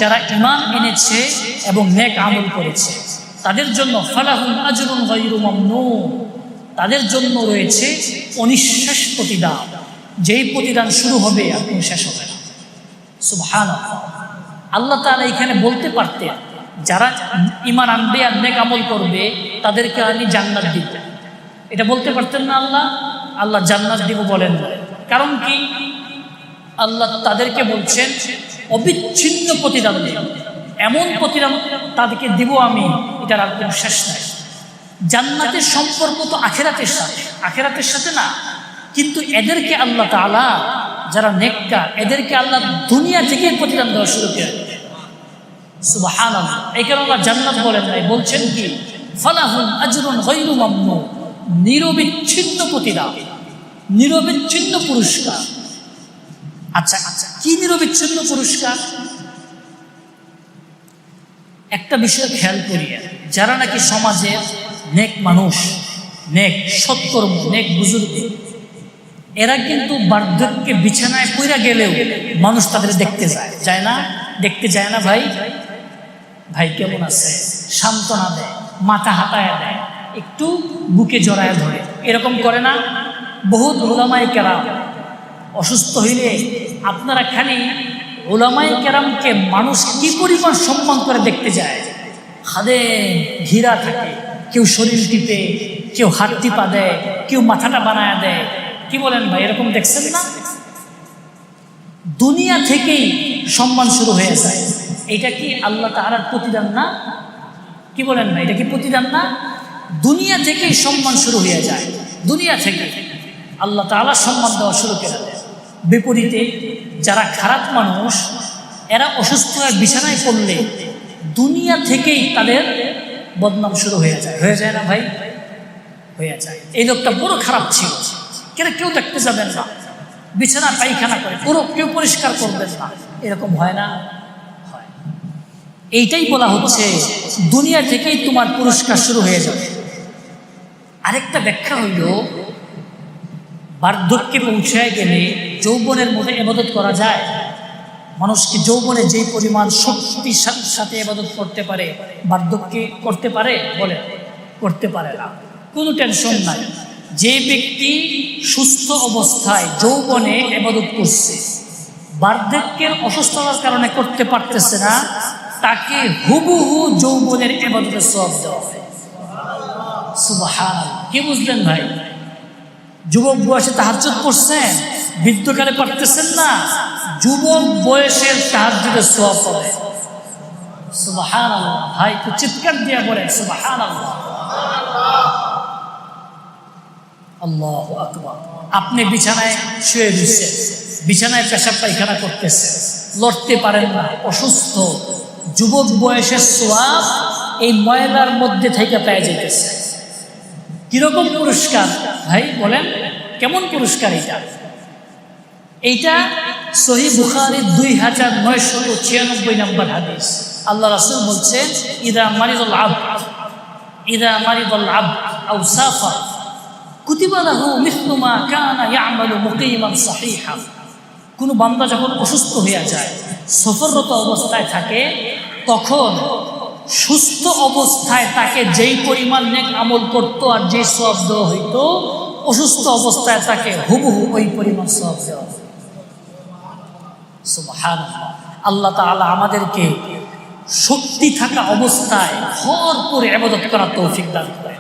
যারা ঈমান এনেছে এবং নেক আমল করেছে তাদের জন্য ফালাহুম আজরুন গায়রু মামনুন, তাদের জন্য রয়েছে অনিঃশেষ প্রতিদান, যেই প্রতিদান শুরু হবে আর কোনো শেষ হবে না। সুবহানাল্লাহ। আল্লাহ তাআলা এখানে বলতে পারতেন যারা ঈমান আনবে আর নেক আমল করবে তাদেরকে আমি জান্নাত দিব, এটা বলতে পারতেন না আল্লাহ? আল্লাহ জান্নাত দিব বলেন না। কারণ কি? আল্লাহ তাদেরকে বলছেন অবিচ্ছিন্ন প্রতিদান দেব, এমন প্রতিদান তাদেরকে দিব আমি, এটার আর কোনো শেষ নাই। জান্নাতের সম্পর্ক তো আখিরাতের সাথে না, কিন্তু এদেরকে আল্লাহ তাআলা যারা নেককার এদেরকে আল্লাহ দুনিয়া থেকে প্রতিদান দেওয়া শুরু করে। সুবহানাল্লাহ। এই কারণে আল্লাহ জান্নাত বলেন নাই, বলছেন কি ফালাহুম আজরুন গায়রু মামনুন, নিরবিচ্ছিন্ন প্রতিদান, নিরবিচ্ছিন্ন পুরস্কার। আচ্ছা কি নিরবিচ্ছিন্ন পুরস্কার? একটা বিষয় খেয়াল করিয়া, যারা নাকি সমাজের নেক মানুষ, নেক সৎকর্ম, নেক বুজুর্গ, এরা কিন্তু বার্ধক্যে বিছানায় পইরা গেলেও মানুষ তাদের দেখতে যায় না? দেখতে যায় না? ভাই ভাই কেমন আছে, সান্ত্বনা দেয়, মাথা হাতায় দেয়, একটু বুকে জড়ায় ধরে, এরকম করে না? বহুত উলামায়ে কেরাম অসুস্থ হইলে আপনারা খালি উলামায়ে কেরামকে মানুষ কি পরিমাণ সম্মান করে দেখতে যায়। হাতে ঘিরা থাকে, কেউ শরীর টিপে, কেউ হাত টিপা দেয়, কেউ মাথাটা বানায় দেয়। কি বলেন ভাই, এরকম দেখছেন না? দুনিয়া থেকেই সম্মান শুরু হয়ে যায়। এটা কি আল্লাহ তাআলার প্রতিদান না? কি বলেন ভাই, এটা কি প্রতিদান না? দুনিয়া থেকেই সম্মান শুরু হয়ে যায়, দুনিয়া থেকে আল্লাহ তাআলা সম্মান দেওয়া শুরু করে দেয়। বিপরীতে যারা খারাপ মানুষ, এরা অসুস্থ হয়ে বিছানায় পড়লে দুনিয়া থেকেই তাদের বদনাম শুরু হয়ে যায় না ভাই? হয়ে যায়। এই লোকটা বড় খারাপ ছিল, কেউ দেখতে যাবেন না, বিছানা পায়খানা করে, কেউ পরিষ্কার করবেন না, এরকম হয় না? হয়। এইটাই বলা হচ্ছে দুনিয়া থেকেই তোমার পুরস্কার শুরু হয়ে যাবে। আরেকটা ব্যাখ্যা হইল, বার্ধক্যে পৌঁছায় গেলে যৌবনের মধ্যে ইবাদত করা যায়। মানুষকে যৌবনে যেই পরিমাণ শক্তির সাথে ইবাদত করতে পারে, বার্ধক্যে করতে পারে? বলে করতে পারে না, কোনো টেনশন নাই। যে ব্যক্তি সুস্থ অবস্থায় যৌবনে ইবাদত করছে, বার্ধক্যের অসুস্থতার কারণে করতে পারতেছে না, তাকে হুবহু যৌবনের ইবাদতের সওয়াব দেওয়া হবে। সুবহানাল্লাহ। কি বুঝলেন ভাই? যুবক বয়সে তাহাজ্জুদ করছেন, বৃদ্ধকালে পারতেছেন না, যুবক বয়সের তাহাজ্জুদের সওয়াব পাবে। সুবহানাল্লাহ। ভাই একটু চিৎকার দিয়ে বলেন সুবহানাল্লাহ। আল্লাহু আকবার। আপনি বিছানায় শুয়ে দিচ্ছেন, বিছানায় পেশাব পায়খানা করতেছেন, লড়তে পারেন না, অসুস্থ, যুবক বয়সের সওয়াব এই ময়লার মধ্যে থেকে পেয়ে যেতেছে। কিরকম পুরস্কার ভাই বলেন, কেমন পুরস্কার এটা? এইটা সহিহ বুখারীর 2996 নম্বর হাদিস। আল্লাহ রাসূল বলছেন, ইদা মারিদাল আবদ আও সাফার কুতিবা লাহু মিসলু মা কানা ইয়ামালু মুকিমান সাহিহা। কোন বান্দা যখন অসুস্থ হয়ে যায়, সফররত অবস্থায় থাকে, তখন সুস্থ অবস্থায় তাকে যেই পরিমাণ নেক আমল করতো আর যে সওয়াব দেওয়া হইতো, অসুস্থ অবস্থায় তাকে হুবহু ওই পরিমাণ সওয়াব দেওয়া হয়। সুবহানাল্লাহ। আল্লাহ তাআলা আমাদেরকে শক্তি থাকা অবস্থায় ভরপুর ইবাদত করার তৌফিক দান করেন।